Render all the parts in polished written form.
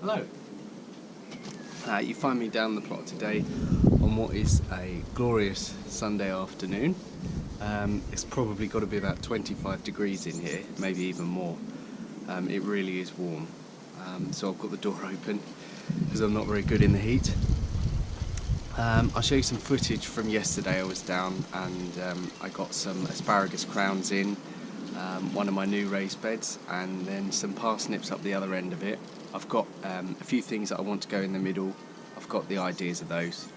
Hello. You find me down the plot today on what is a glorious Sunday afternoon. It's probably got to be about 25 degrees in here, maybe even more. It really is warm. So I've got the door open because I'm not very good in the heat. I'll show you some footage from yesterday. I was down and I got some asparagus crowns in one of my new raised beds, and then some parsnips up the other end of it. I've got a few things that I want to go in the middle. I've got the ideas of those.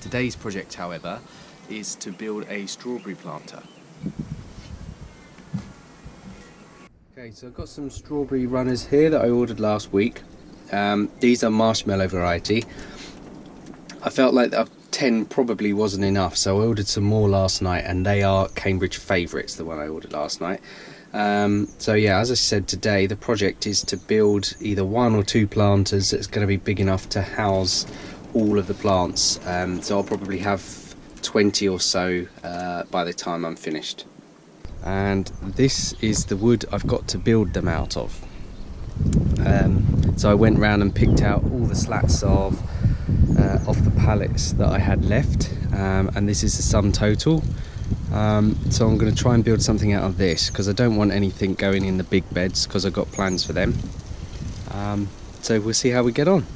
Today's project, however, is to build a strawberry planter. Okay, so I've got some strawberry runners here that I ordered last week. These are marshmallow variety. I felt like 10 probably wasn't enough, so I ordered some more last night, and they are Cambridge favourites, the one I ordered last night. So yeah, as I said, today the project is to build either 1 or 2 planters that's going to be big enough to house all of the plants. So I'll probably have 20 or so by the time I'm finished. And this is the wood I've got to build them out of. So I went round and picked out all the slats of the pallets that I had left, and this is the sum total. So I'm going to try and build something out of this because I don't want anything going in the big beds because I've got plans for them. So we'll see how we get on.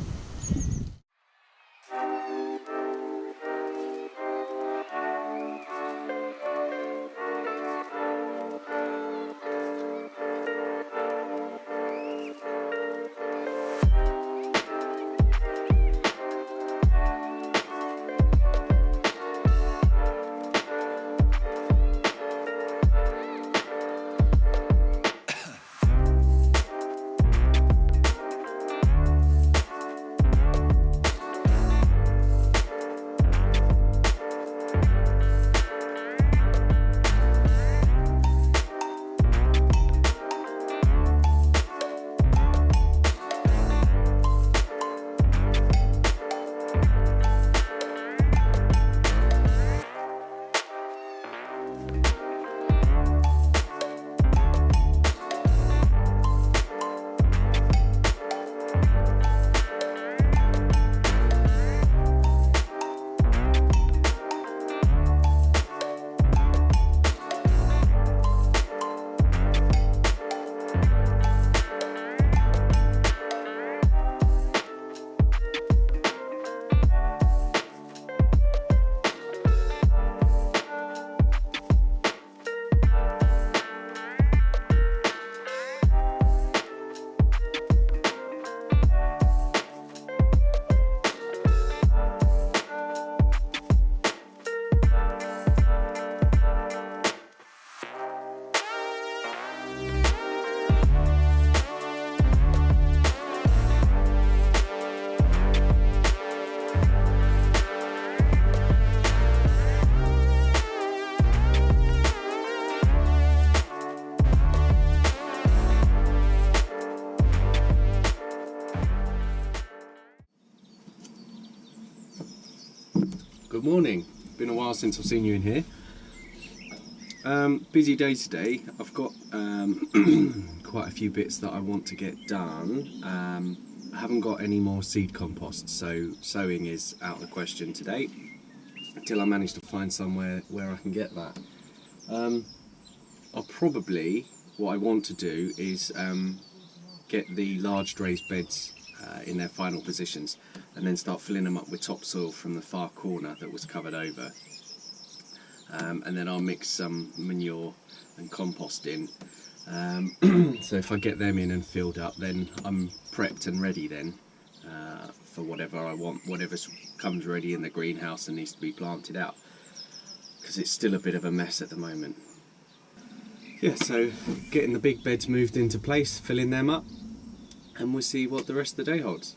Good morning. Been a while since I've seen you in here. Busy day today. I've got quite a few bits that I want to get done. I haven't got any more seed compost, so sowing is out of the question today until I manage to find somewhere where I can get that. What I want to do is get the large raised beds in their final positions, and then start filling them up with topsoil from the far corner that was covered over. And then I'll mix some manure and compost in. So if I get them in and filled up, then I'm prepped and ready then for whatever I want, whatever comes ready in the greenhouse and needs to be planted out, because it's still a bit of a mess at the moment. Yeah, so getting the big beds moved into place, filling them up, and we'll see what the rest of the day holds.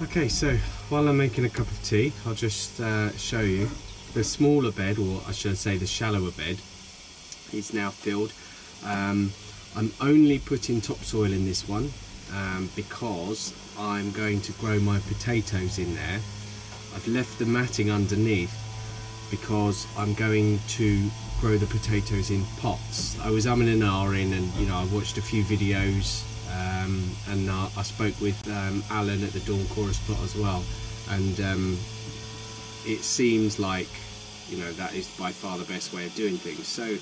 Okay, so while I'm making a cup of tea, I'll just show you the smaller bed, or I should say the shallower bed, is now filled. I'm only putting topsoil in this one because I'm going to grow my potatoes in there. I've left the matting underneath because I'm going to grow the potatoes in pots. I was umming and ahhing, and you know, I watched a few videos, and I spoke with Alan at the Dawn Chorus plot as well, and it seems like, you know, that is by far the best way of doing things. So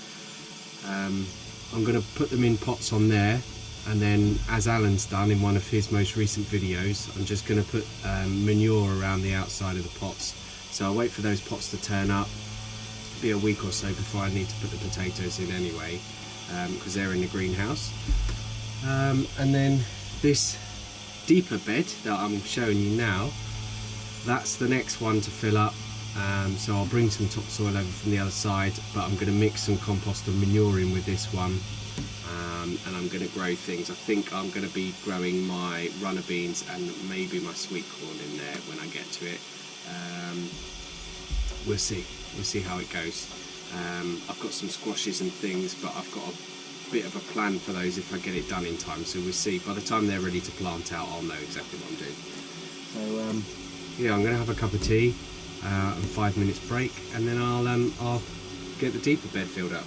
I'm going to put them in pots on there, and then, as Alan's done in one of his most recent videos, I'm just going to put manure around the outside of the pots. So I'll wait for those pots to turn up. It'll be a week or so before I need to put the potatoes in anyway, because they're in the greenhouse. And then this deeper bed that I'm showing you now, that's the next one to fill up. So I'll bring some topsoil over from the other side, but I'm going to mix some compost and manure in with this one, and I'm going to grow things. I think I'm going to be growing my runner beans and maybe my sweet corn in there when I get to it. We'll see how it goes. I've got some squashes and things, but I've got a bit of a plan for those if I get it done in time, so we'll see. By the time they're ready to plant out, I'll know exactly what I'm doing. So yeah, I'm going to have a cup of tea and 5 minutes break, and then I'll get the deeper bed filled up.